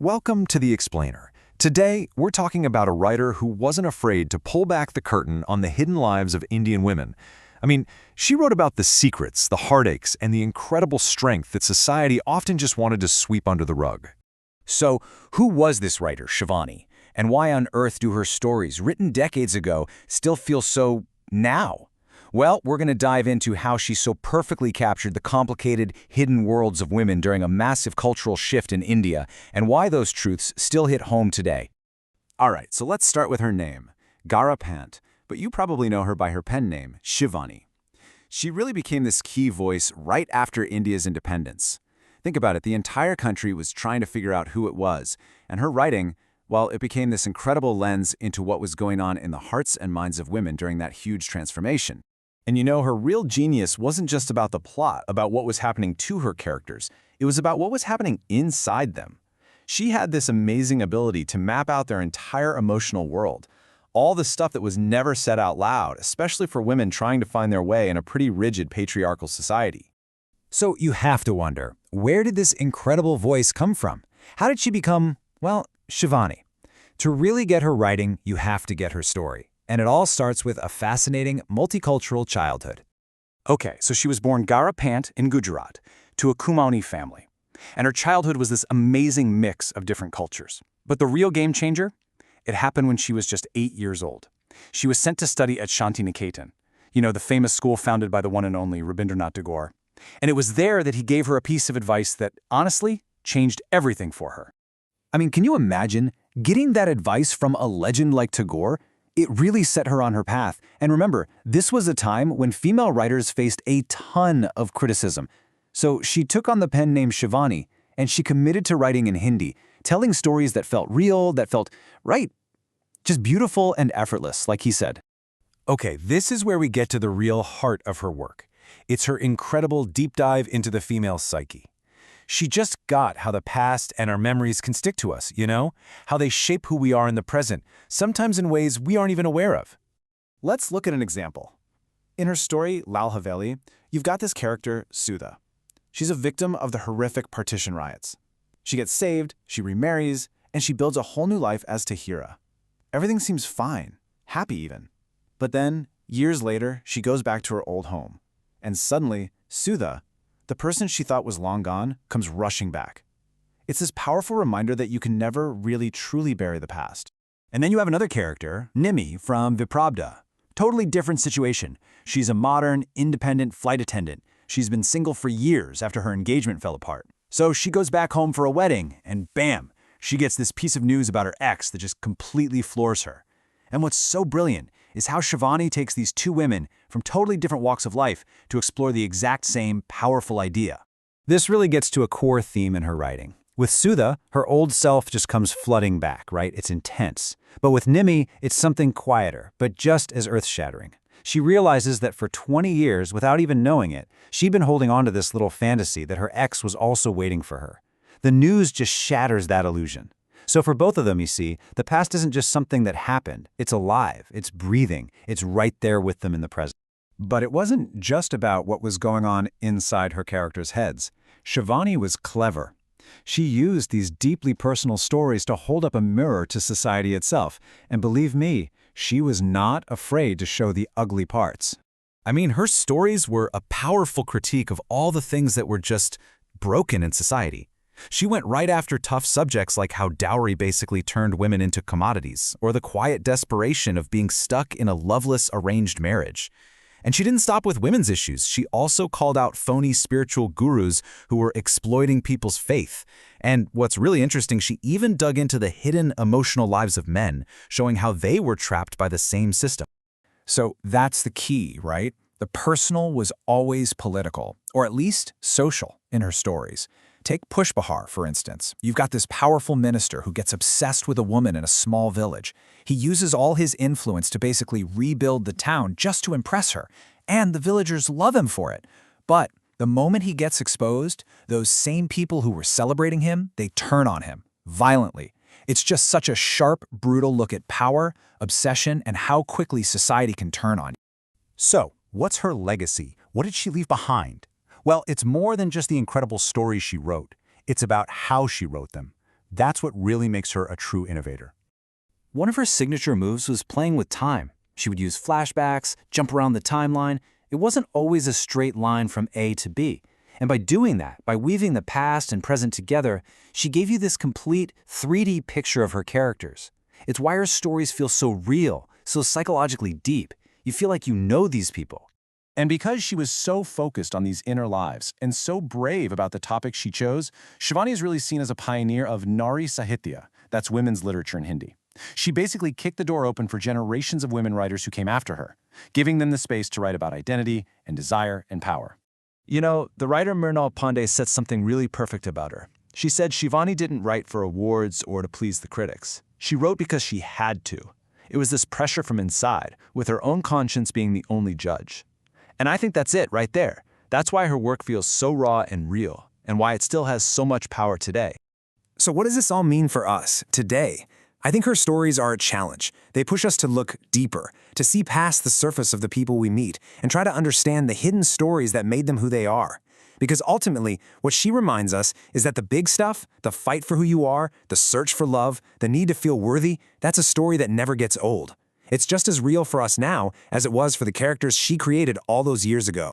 Welcome to The Explainer. Today, we're talking about a writer who wasn't afraid to pull back the curtain on the hidden lives of Indian women. She wrote about the secrets, the heartaches, and the incredible strength that society often just wanted to sweep under the rug. So, who was this writer, Shivani? And why on earth do her stories, written decades ago, still feel so now? Well, we're going to dive into how she so perfectly captured the complicated, hidden worlds of women during a massive cultural shift in India, and why those truths still hit home today. All right, so let's start with her name, Gaura Pant, but you probably know her by her pen name, Shivani. She really became this key voice right after India's independence. Think about it, the entire country was trying to figure out who it was, and her writing, well, it became this incredible lens into what was going on in the hearts and minds of women during that huge transformation. And her real genius wasn't just about the plot, about what was happening to her characters. It was about what was happening inside them. She had this amazing ability to map out their entire emotional world. All the stuff that was never said out loud, especially for women trying to find their way in a pretty rigid patriarchal society. So you have to wonder, where did this incredible voice come from? How did she become, well, Shivani? To really get her writing, you have to get her story. And it all starts with a fascinating, multicultural childhood. Okay, so she was born Gaura Pant in Gujarat to a Kumaon family. And her childhood was this amazing mix of different cultures. But the real game changer? It happened when she was just 8 years old. She was sent to study at Shantiniketan, the famous school founded by the one and only Rabindranath Tagore. And it was there that he gave her a piece of advice that, honestly, changed everything for her. Can you imagine getting that advice from a legend like Tagore? It really set her on her path. And remember, this was a time when female writers faced a ton of criticism. So she took on the pen name Shivani, and she committed to writing in Hindi, telling stories that felt real, that felt right, just beautiful and effortless, like he said. Okay, this is where we get to the real heart of her work. It's her incredible deep dive into the female psyche. She just got how the past and our memories can stick to us, how they shape who we are in the present, sometimes in ways we aren't even aware of. Let's look at an example. In her story, Lal Haveli, you've got this character, Sudha. She's a victim of the horrific partition riots. She gets saved, she remarries, and she builds a whole new life as Tahira. Everything seems fine, happy even. But then, years later, she goes back to her old home. And suddenly, Sudha, the person she thought was long gone, comes rushing back. It's this powerful reminder that you can never really truly bury the past. And then you have another character, Nimi from Viprabda. Totally different situation. She's a modern, independent flight attendant. She's been single for years after her engagement fell apart. So she goes back home for a wedding, and bam, she gets this piece of news about her ex that just completely floors her. And what's so brilliant is how Shivani takes these two women from totally different walks of life to explore the exact same powerful idea. This really gets to a core theme in her writing. With Sudha, her old self just comes flooding back, right? It's intense. But with Nimi, it's something quieter, but just as earth-shattering. She realizes that for 20 years, without even knowing it, she'd been holding on to this little fantasy that her ex was also waiting for her. The news just shatters that illusion. So for both of them, you see, the past isn't just something that happened. It's alive, it's breathing, it's right there with them in the present. But it wasn't just about what was going on inside her characters' heads. Shivani was clever. She used these deeply personal stories to hold up a mirror to society itself. And believe me, she was not afraid to show the ugly parts. Her stories were a powerful critique of all the things that were just broken in society. She went right after tough subjects like how dowry basically turned women into commodities, or the quiet desperation of being stuck in a loveless arranged marriage. And she didn't stop with women's issues. She also called out phony spiritual gurus who were exploiting people's faith. And what's really interesting, she even dug into the hidden emotional lives of men, showing how they were trapped by the same system. So that's the key, right? The personal was always political, or at least social, in her stories. Take Pushpahar, for instance. You've got this powerful minister who gets obsessed with a woman in a small village. He uses all his influence to basically rebuild the town just to impress her, and the villagers love him for it. But the moment he gets exposed, those same people who were celebrating him, they turn on him, violently. It's just such a sharp, brutal look at power, obsession, and how quickly society can turn on you. So, what's her legacy? What did she leave behind? Well, it's more than just the incredible stories she wrote. It's about how she wrote them. That's what really makes her a true innovator. One of her signature moves was playing with time. She would use flashbacks, jump around the timeline. It wasn't always a straight line from A to B. And by doing that, by weaving the past and present together, she gave you this complete 3D picture of her characters. It's why her stories feel so real, so psychologically deep. You feel like you know these people. And because she was so focused on these inner lives and so brave about the topics she chose, Shivani is really seen as a pioneer of Nari Sahitya, that's women's literature in Hindi. She basically kicked the door open for generations of women writers who came after her, giving them the space to write about identity and desire and power. You know, the writer Mrinal Pandey said something really perfect about her. She said Shivani didn't write for awards or to please the critics. She wrote because she had to. It was this pressure from inside, with her own conscience being the only judge. And I think that's it right there. That's why her work feels so raw and real, and why it still has so much power today. So what does this all mean for us, today? I think her stories are a challenge. They push us to look deeper, to see past the surface of the people we meet, and try to understand the hidden stories that made them who they are. Because ultimately, what she reminds us is that the big stuff, the fight for who you are, the search for love, the need to feel worthy, that's a story that never gets old. It's just as real for us now as it was for the characters she created all those years ago.